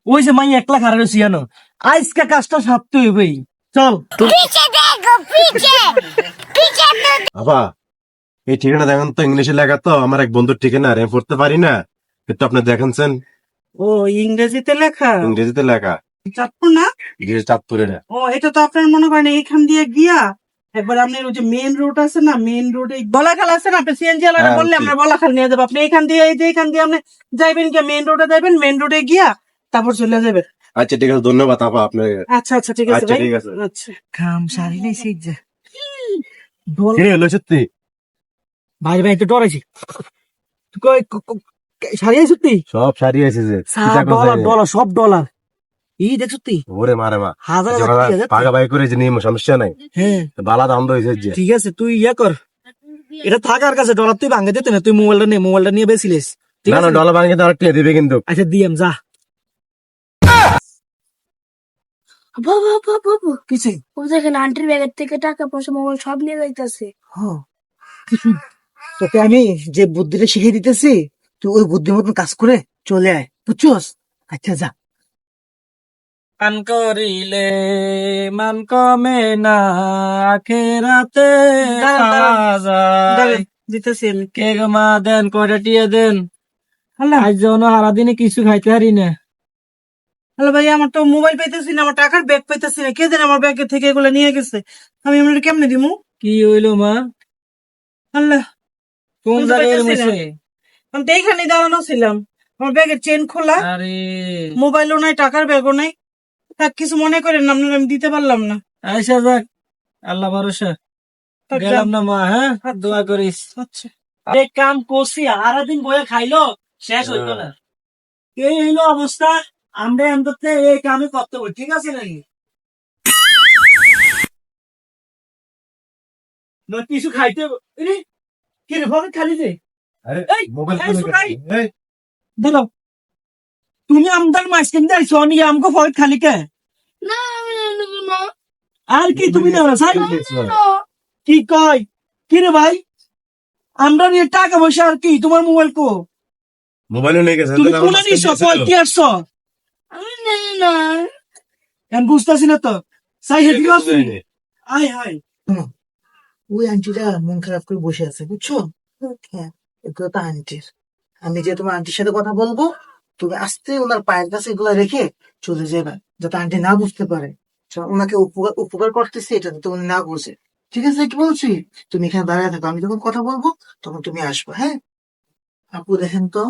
ওই যে মাই একলা খারাপ সিয়ানো আজকে কাজটা সারতে হইবেই। চল বাবা এই ঠিকানা দেখেন তো, ইংলিশে লেখা তো, আমার এক বন্ধুর ঠিকানা, আর আমি পড়তে পারি না, একটু আপনি দেখেনছেন। ও ইংরেজিতে লেখা, ইংরেজিতে লেখা। চাঁদপুর না? চাঁদপুরে না। ও এটা তো আপনার মনে করেন এইখান দিয়ে গিয়া একবার আপনার ওই যে মেইন রোড আছে না, মেইন রোডে বলাখাল আছে না, আপনি সিএনজি আলাদা হ্যাঁ, বললে বুঝছি। আমরা বলাখাল নিয়ে যাবো। আপনি এখান দিয়ে এই যে এখান দিয়ে আপনি যাইবেন গিয়া মেইন রোডে যাবেন, মেইন রোডে গিয়া তারপর চলে যাবেন। আচ্ছা ঠিক আছে, ধন্যবাদ আপা আপনার। আচ্ছা আচ্ছা ঠিক আছে আচ্ছা ভাই। ঠিক আছে। আচ্ছা কাম সারিলে শিখ যা। বল কিরে হলো সত্যি? ভাই ভাই তো ডরাইছি। কই সারিয়ে সত্যি সব সারি আছে যে ডলার ডলার সব ডলার ই দেখছ তুই ওরে মারে মা। হাজার আচ্ছা, হাজার বাবা, কি হাজার পাগা বাই করে যে নিয়ে সমস্যা নাই, হ্যাঁ বালা দাম হয়েছে যে। ঠিক আছে তুই ইয়া কর, এটা থাকার কাছে ডলার তুই ভাঙে দিতে না, তুই মোবাইলটা নিয়ে বেছিলিস ঠিক না না, আছে। ডলার ভাঙে তো আর টিয়া দিবে কিন্তু। আচ্ছা দিয়াম যা বাবু বাবু বাবু কিছু ও দেখেন আন্টির ব্যাগের থেকে টাকা পয়সা মোবাইল সব নিয়ে যাইতেছে। কিছু তোকে আমি যে বুদ্ধিটা শিখিয়ে দিতেছি তুই ওই বুদ্ধির মতন কাজ করে চলে আয়, বুঝছস? আচ্ছা যা। পান করিলে মান কমে না আখেরাতে দিতেছি আমি। কে গো মা দেন কয়টা টিয়া দেন, হ্যালো আজ যেন সারাদিনে কিছু খাইতে পারি না। হ্যালো ভাই, আমার তো মোবাইল পাইতেছি না, আমার টাকার ব্যাগ পাইতেছি না, কে যেন আমার ব্যাগ থেকে এগুলো নিয়ে গেছে, আমি আপনার কেমনে দিমু? কি হইলো মা? আল্লাহ, কোন বুঝতে জায়গায় পারতেছি না। মশে? আমি তো এইখানে দাঁড়ানো ছিলাম, আমার ব্যাগের চেন খোলা, আরে মোবাইলও নাই, টাকার ব্যাগও নাই। তা কিছু মনে করেন না, আপনার আমি দিতে পারলাম না। আইসা যাক, আল্লাহ ভরসা। তা গেলাম না মা, হ্যাঁ দোয়া করিস। আচ্ছা আরে কাম করছি সারাদিন বয়ে খাইলো শেষ হইতো না, এই হইলো অবস্থা। আমরা এমনিতে এই কামে করতে হবে, ঠিক আছে নাকি? না কিছু খাইতে কি রে ভাবে খালি যে আরে এই, মোবাইল এই, সুকাই। এই, দিল তুমি আমদার মাঝখান দিয়ে আইসো নি আমগো ফয়েদ খালি কে? না আমি নেব না। আর কি তুমি না সাই না, কি কয় কি রে ভাই, আমরা নিয়ে টাকা পয়সা আর কি, তোমার মোবাইল কো? মোবাইলও নিয়ে গেছে। তুমি তাহলে কোন আমার নিছো মাঝখান ফয়েদ দিয়ে কি আসছো? আমি নেব না। আমি বুঝতেছি না তো, সাই হেঁটে আসছি। ছিল। আয় হায় ওই আন্টিটা মন খারাপ করে বসে আছে, বুঝছো? হ্যাঁ এগুলো তো আন্টির, আমি যে তোমার আন্টির সাথে কথা বলবো, তুমি আস্তে ওনার পায়ের কাছে এগুলো রেখে চলে যাবে, যাতে আন্টি না বুঝতে পারে ওনাকে উপকার উপকার করতেছে এটা যাতে উনি না বুঝে। ঠিক আছে কি বলছি, তুমি এখানে দাঁড়িয়ে থাকো, আমি যখন কথা বলবো তখন তুমি আসবে, হ্যাঁ? আপু দেখেন তো,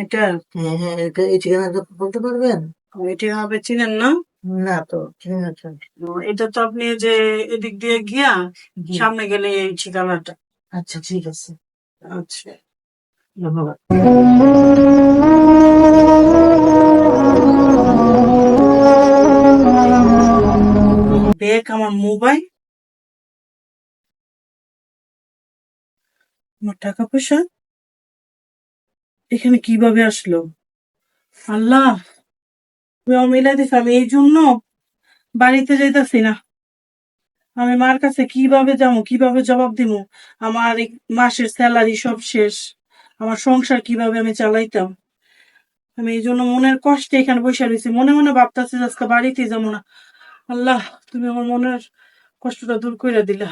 এটা হ্যাঁ হ্যাঁ এই ঠিকানাটা বলতে পারবেন? এটা হবে চিনেন না? না তো ঠিক আছে। এটা তো আপনি যে এদিক দিয়ে গিয়া সামনে গেলে এই ঠিকানাটা। আচ্ছা ঠিক আছে, আচ্ছা ধন্যবাদ। ব্যাগ, আমার মোবাইল, আমার টাকা পয়সা এখানে কিভাবে আসলো? আল্লাহ, তুমি আমার মিলাই দিস, আমি এই জন্য বাড়িতে যাইতাছি না। আমি মার কাছে কিভাবে যাবো, কিভাবে জবাব দিব? আমার এই মাসের স্যালারি সব শেষ, আমার সংসার কিভাবে আমি চালাইতাম? আমি এই জন্য মনের কষ্টে এখানে বসে রয়েছি, মনে মনে ভাবতেছি আজকে বাড়িতে যাবো না। আল্লাহ, তুমি আমার মনের কষ্টটা দূর করে দিলা।